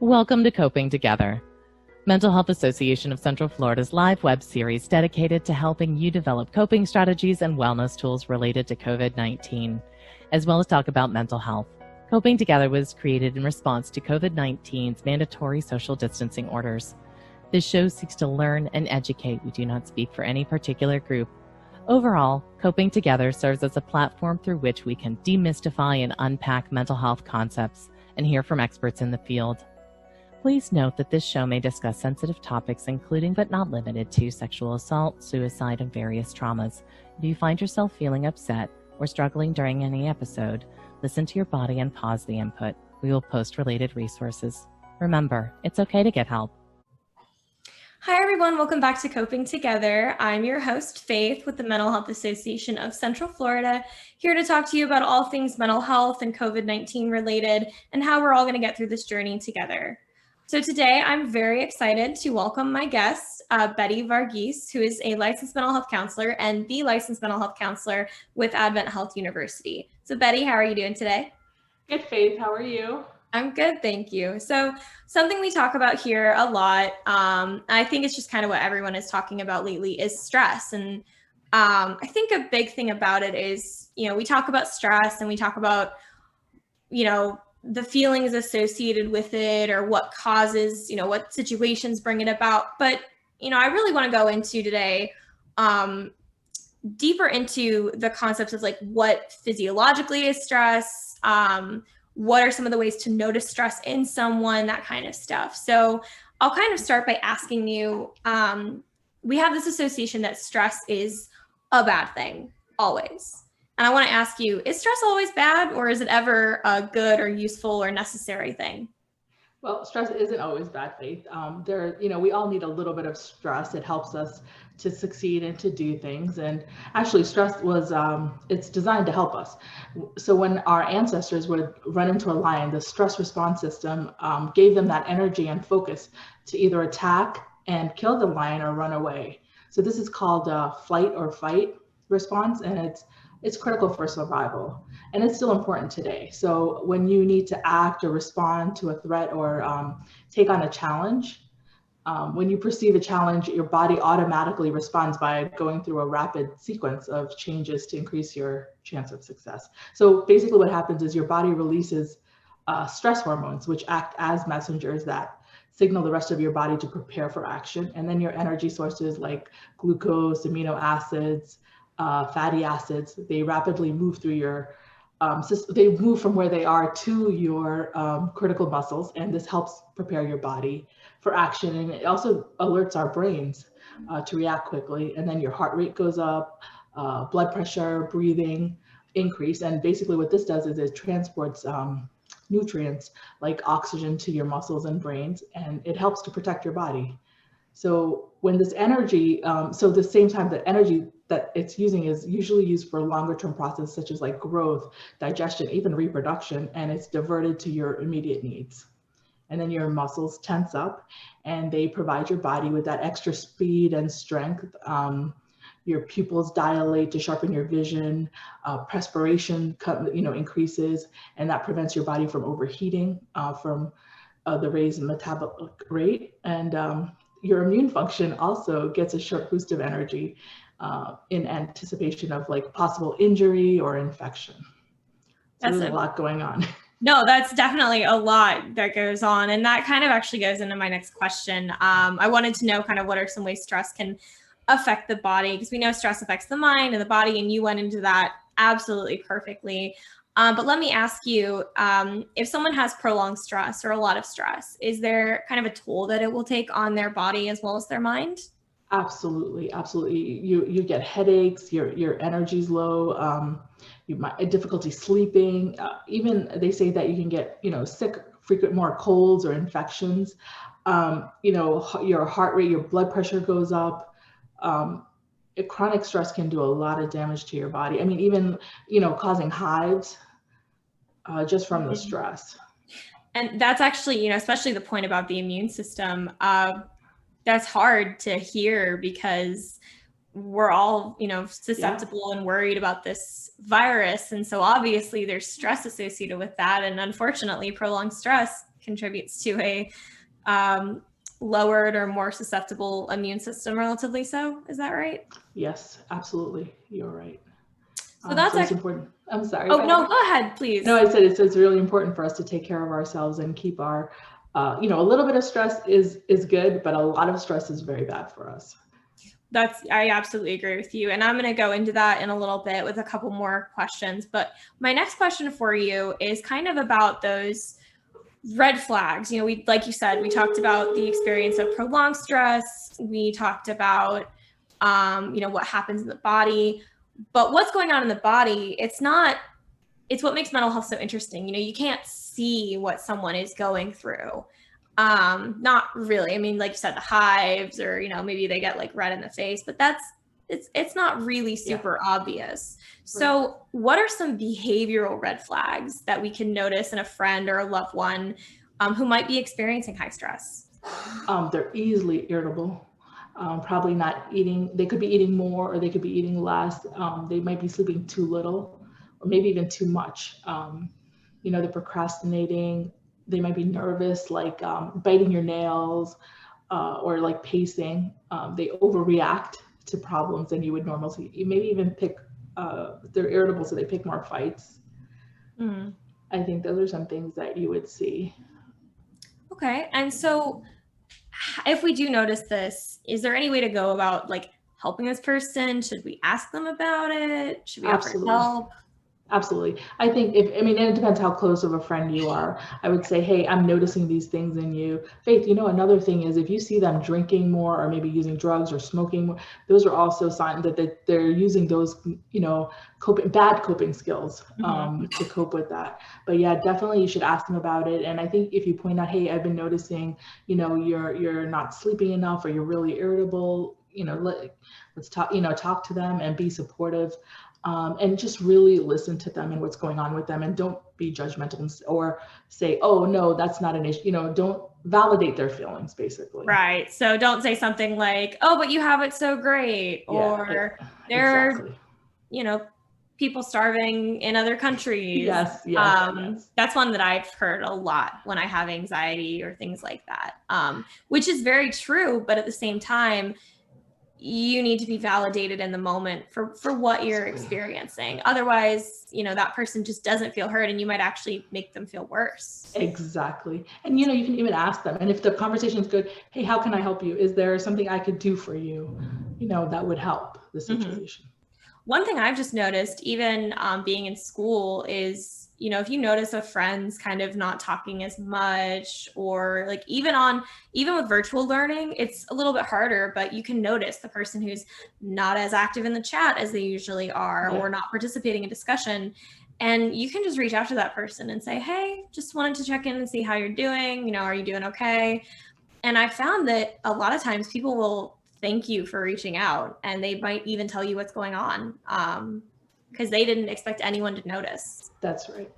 Welcome to Coping Together, Mental Health Association of Central Florida's live web series dedicated to helping you develop coping strategies and wellness tools related to COVID-19, as well as talk about mental health. Coping Together was created in response to COVID-19's mandatory social distancing orders. This show seeks to learn and educate. We do not speak for any particular group. Overall, Coping Together serves as a platform through which we can demystify and unpack mental health concepts and hear from experts in the field. Please note that this show may discuss sensitive topics, including but not limited to sexual assault, suicide, and various traumas. If you find yourself feeling upset or struggling during any episode, listen to your body and pause the input. We will post related resources. Remember, it's okay to get help. Hi, everyone. Welcome back to Coping Together. I'm your host, Faith, with the Mental Health Association of Central Florida, here to talk to you about all things mental health and COVID-19 related and how we're all going to get through this journey together. So today, I'm very excited to welcome my guest, Betty Varghese, who is a licensed mental health counselor and the licensed mental health counselor with Advent Health University. So Betty, how are you doing today? Good, Faith. How are you? I'm good, thank you. So something we talk about here a lot, I think it's just kind of what everyone is talking about lately, is stress. And I think a big thing about it is, we talk about stress and we talk about, the feelings associated with it or what causes, what situations bring it about. But, I really want to go into today deeper into the concepts of like what physiologically is stress, what are some of the ways to notice stress in someone, that kind of stuff. So I'll kind of start by asking you, we have this association that stress is a bad thing, always. And I want to ask you, is stress always bad, or is it ever a good or useful or necessary thing? Well, stress isn't always bad, Faith. We all need a little bit of stress. It helps us to succeed and to do things. And actually, stress it's designed to help us. So when our ancestors would run into a lion, the stress response system gave them that energy and focus to either attack and kill the lion or run away. So this is called flight or fight response, and it's critical for survival, and it's still important today. So when you need to act or respond to a threat or take on a challenge, when you perceive a challenge, your body automatically responds by going through a rapid sequence of changes to increase your chance of success. So basically what happens is your body releases stress hormones, which act as messengers that signal the rest of your body to prepare for action. And then your energy sources like glucose, amino acids, fatty acids, they rapidly move through your they move from where they are to your critical muscles, and this helps prepare your body for action. And it also alerts our brains to react quickly. And then your heart rate goes up, blood pressure, breathing increase. And basically what this does is it transports nutrients like oxygen to your muscles and brains, and it helps to protect your body. So when this energy, so the same time the energy that it's using is usually used for longer term processes such as like growth, digestion, even reproduction, and it's diverted to your immediate needs. And then your muscles tense up and they provide your body with that extra speed and strength. Your pupils dilate to sharpen your vision, perspiration increases, and that prevents your body from overheating from the raised metabolic rate. And your immune function also gets a short boost of energy in anticipation of like possible injury or infection. So there's a lot going on. No, that's definitely a lot that goes on. And that kind of actually goes into my next question. I wanted to know kind of what are some ways stress can affect the body, because we know stress affects the mind and the body, and you went into that absolutely perfectly. But let me ask you, if someone has prolonged stress or a lot of stress, is there kind of a toll that it will take on their body as well as their mind? Absolutely, absolutely. You get headaches, your energy's low, you might have difficulty sleeping. Even they say that you can get sick, frequent more colds or infections. Your heart rate, your blood pressure goes up. Chronic stress can do a lot of damage to your body. I mean, even causing hives just from the stress. And that's actually, especially the point about the immune system. That's hard to hear because we're all, susceptible and worried about this virus. And so obviously there's stress associated with that. And unfortunately, prolonged stress contributes to a lowered or more susceptible immune system, relatively so. Is that right? Yes, absolutely. You're right. So that's it's important. I'm sorry. Oh, no, go ahead, please. No, I said it's really important for us to take care of ourselves and keep our, a little bit of stress is good, but a lot of stress is very bad for us. I absolutely agree with you. And I'm going to go into that in a little bit with a couple more questions. But my next question for you is kind of about those red flags. Like you said, we talked about the experience of prolonged stress. We talked about, what happens in the body. But what's going on in the body, it's what makes mental health so interesting. You can't see what someone is going through. Not really. I mean, like you said, the hives, or maybe they get like red in the face, but it's not really super obvious. So what are some behavioral red flags that we can notice in a friend or a loved one who might be experiencing high stress? They're easily irritable. Probably not eating. They could be eating more, or they could be eating less. They might be sleeping too little, or maybe even too much. They're procrastinating. They might be nervous, like biting your nails, or like pacing. They overreact to problems than you would normally see. You maybe even they're irritable, so they pick more fights. Mm-hmm. I think those are some things that you would see. Okay. And so if we do notice this, is there any way to go about like helping this person? Should we ask them about it? Should we offer help? Absolutely. I think and it depends how close of a friend you are. I would say, hey, I'm noticing these things in you. Faith, another thing is if you see them drinking more, or maybe using drugs or smoking more, those are also signs that they're using those, bad coping skills to cope with that. But yeah, definitely you should ask them about it. And I think if you point out, hey, I've been noticing, you're not sleeping enough, or you're really irritable, let's talk to them and be supportive. And just really listen to them and what's going on with them, and don't be judgmental or say, oh no, that's not an issue. Don't validate their feelings, basically. Right. So don't say something like, oh, but you have it so great, or there are, people starving in other countries. Yes. That's one that I've heard a lot when I have anxiety or things like that, which is very true. But at the same time, you need to be validated in the moment for what you're experiencing. Otherwise, that person just doesn't feel heard, and you might actually make them feel worse. Exactly. And, you can even ask them. And if the conversation is good, hey, how can I help you? Is there something I could do for you? That would help the situation. One thing I've just noticed, even being in school, is, if you notice a friend's kind of not talking as much, or like even with virtual learning, it's a little bit harder, but you can notice the person who's not as active in the chat as they usually are, or not participating in discussion. And you can just reach out to that person and say, hey, just wanted to check in and see how you're doing. Are you doing okay? And I found that a lot of times people will thank you for reaching out, and they might even tell you what's going on, because they didn't expect anyone to notice. That's right.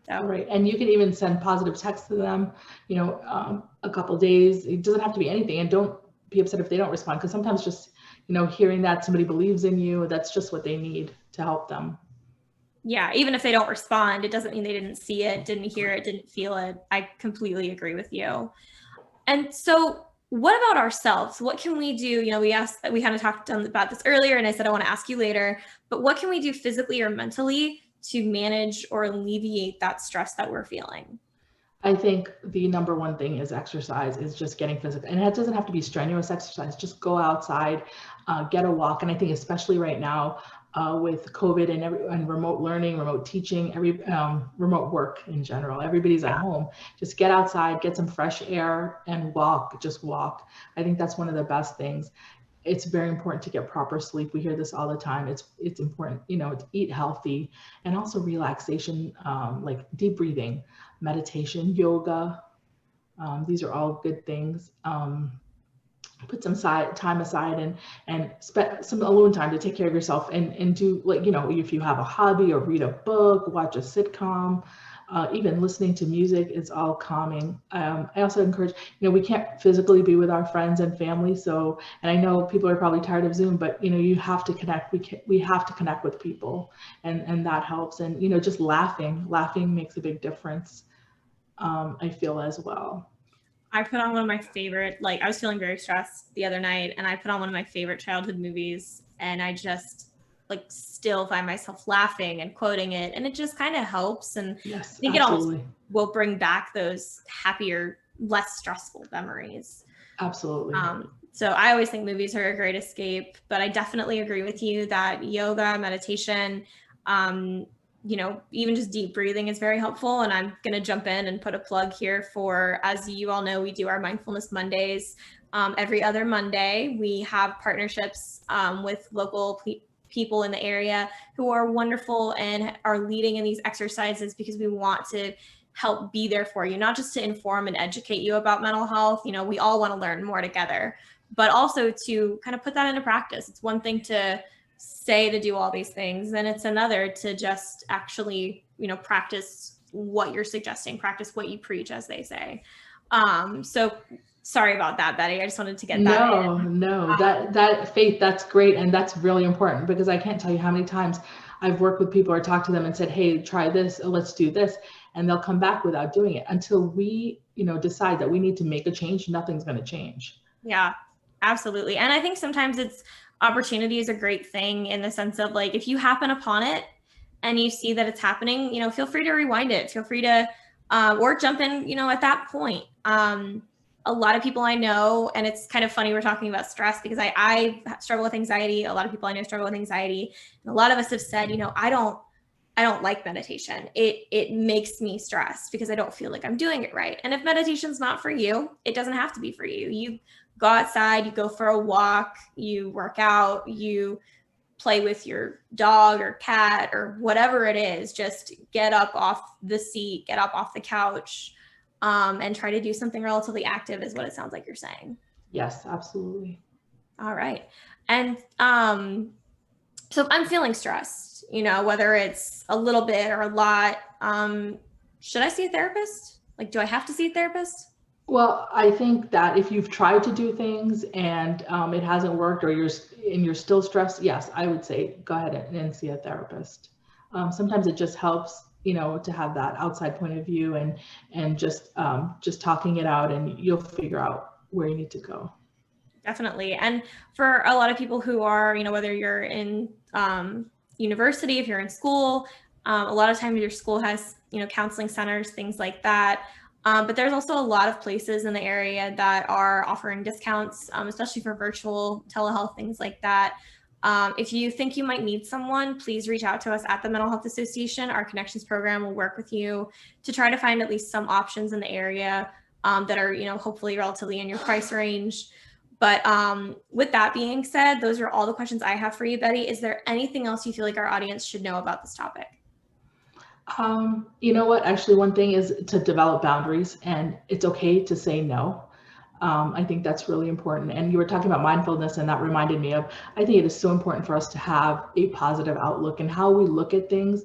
Right. And you can even send positive text to them, a couple of days. It doesn't have to be anything. And don't be upset if they don't respond, because sometimes just, hearing that somebody believes in you, that's just what they need to help them. Yeah. Even if they don't respond, it doesn't mean they didn't see it, didn't hear it, didn't feel it. I completely agree with you. And so what about ourselves? What can we do? We kind of talked about this earlier, and I said I want to ask you later, but what can we do physically or mentally to manage or alleviate that stress that we're feeling? I think the number one thing is exercise, is just getting physical. And it doesn't have to be strenuous exercise. Just go outside, get a walk. And I think especially right now with COVID and remote learning, remote teaching, remote work in general, everybody's at home. Just get outside, get some fresh air, and just walk. I think that's one of the best things. It's very important to get proper sleep. We hear this all the time. It's important, to eat healthy, and also relaxation, like deep breathing, meditation, yoga. These are all good things. Put some time aside and spend some alone time to take care of yourself, and do, like, if you have a hobby, or read a book, watch a sitcom. Even listening to music is all calming. I also encourage, we can't physically be with our friends and family. So, and I know people are probably tired of Zoom, but, you have to connect. We have to connect with people, and that helps. And, just laughing makes a big difference. I feel as well. I put on one of my favorite, like I was feeling very stressed the other night and I put on one of my favorite childhood movies and I just like still find myself laughing and quoting it. And it just kind of helps. And Yes, I think absolutely. it almost will bring back those happier, less stressful memories. Absolutely. So I always think movies are a great escape, but I definitely agree with you that yoga, meditation, you know, even just deep breathing is very helpful. And I'm going to jump in and put a plug here for, as you all know, we do our Mindfulness Mondays every other Monday. We have partnerships with local people in the area who are wonderful and are leading in these exercises because we want to help be there for you, not just to inform and educate you about mental health. You know, we all want to learn more together, but also to kind of put that into practice. It's one thing to say to do all these things, and it's another to just actually, you know, practice what you're suggesting, practice what you preach, as they say. So sorry about that, Betty. I just wanted to get that in. No, that Faith, that's great. And that's really important because I can't tell you how many times I've worked with people or talked to them and said, hey, try this, or let's do this. And they'll come back without doing it until we, you know, decide that we need to make a change. Nothing's going to change. Yeah, absolutely. And I think sometimes opportunity is a great thing in the sense of like, if you happen upon it and you see that it's happening, you know, feel free to rewind it. Feel free to, or jump in, you know, at that point. A lot of people I know, and it's kind of funny we're talking about stress because I struggle with anxiety. A lot of people I know struggle with anxiety. And a lot of us have said, you know, I don't like meditation. It makes me stressed because I don't feel like I'm doing it right. And if meditation's not for you, it doesn't have to be for you. You go outside, you go for a walk, you work out, you play with your dog or cat or whatever it is. Just get up off the seat, get up off the couch, and try to do something relatively active is what it sounds like you're saying. Yes, absolutely. All right. And so if I'm feeling stressed, you know, whether it's a little bit or a lot, should I see a therapist? Like, do I have to see a therapist? Well, I think that if you've tried to do things and it hasn't worked, or you're still stressed, yes, I would say go ahead and see a therapist. Sometimes it just helps, you know, to have that outside point of view and just talking it out, and you'll figure out where you need to go. Definitely. And for a lot of people who are, you know, whether you're in university, if you're in school, a lot of times your school has, you know, counseling centers, things like that. But there's also a lot of places in the area that are offering discounts, especially for virtual telehealth, things like that. If you think you might need someone, please reach out to us at the Mental Health Association. Our Connections program will work with you to try to find at least some options in the area that are, you know, hopefully relatively in your price range. But with that being said, those are all the questions I have for you, Betty. Is there anything else you feel like our audience should know about this topic? You know what? Actually, one thing is to develop boundaries, and it's okay to say no. I think that's really important. And you were talking about mindfulness, and that reminded me of, I think it is so important for us to have a positive outlook, and how we look at things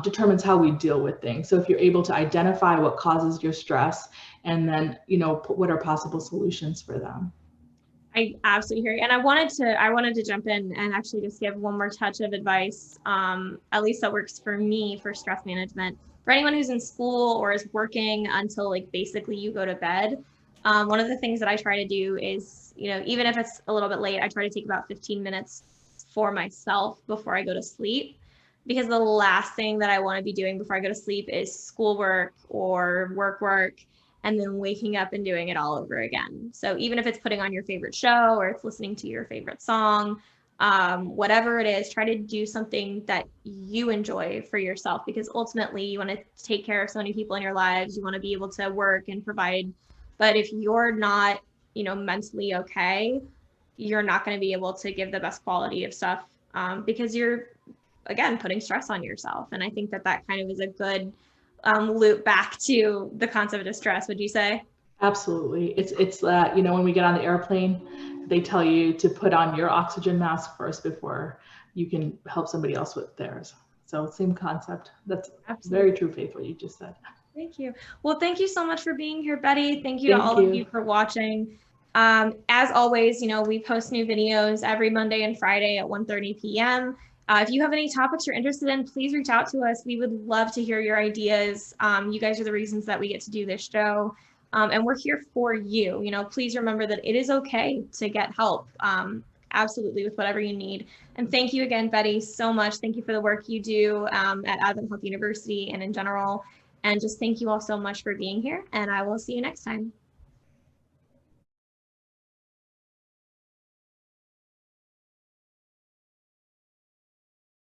determines how we deal with things. So if you're able to identify what causes your stress, and then, you know, what are possible solutions for them. I absolutely hear you. And I wanted to jump in and actually just give one more touch of advice, at least that works for me for stress management. For anyone who's in school or is working until like basically you go to bed, one of the things that I try to do is, you know, even if it's a little bit late, I try to take about 15 minutes for myself before I go to sleep, because the last thing that I want to be doing before I go to sleep is schoolwork or work, and then waking up and doing it all over again. So even if it's putting on your favorite show or it's listening to your favorite song, whatever it is, try to do something that you enjoy for yourself, because ultimately you want to take care of so many people in your lives. You want to be able to work and provide. But if you're not, you know, mentally okay, you're not going to be able to give the best quality of stuff because you're, again, putting stress on yourself. And I think that kind of is a good loop back to the concept of stress, would you say? Absolutely. It's that, you know, when we get on the airplane, they tell you to put on your oxygen mask first before you can help somebody else with theirs. So same concept. That's absolutely very true, Faith, what you just said. Thank you. Well, thank you so much for being here, Betty. Thank you to all of you for watching. As always, you know, we post new videos every Monday and Friday at 1:30 p.m. If you have any topics you're interested in, please reach out to us. We would love to hear your ideas. You guys are the reasons that we get to do this show. And we're here for you. Please remember that it is okay to get help, absolutely, with whatever you need. And thank you again, Betty, so much. Thank you for the work you do at Advent Health University and in general. And just thank you all so much for being here. And I will see you next time.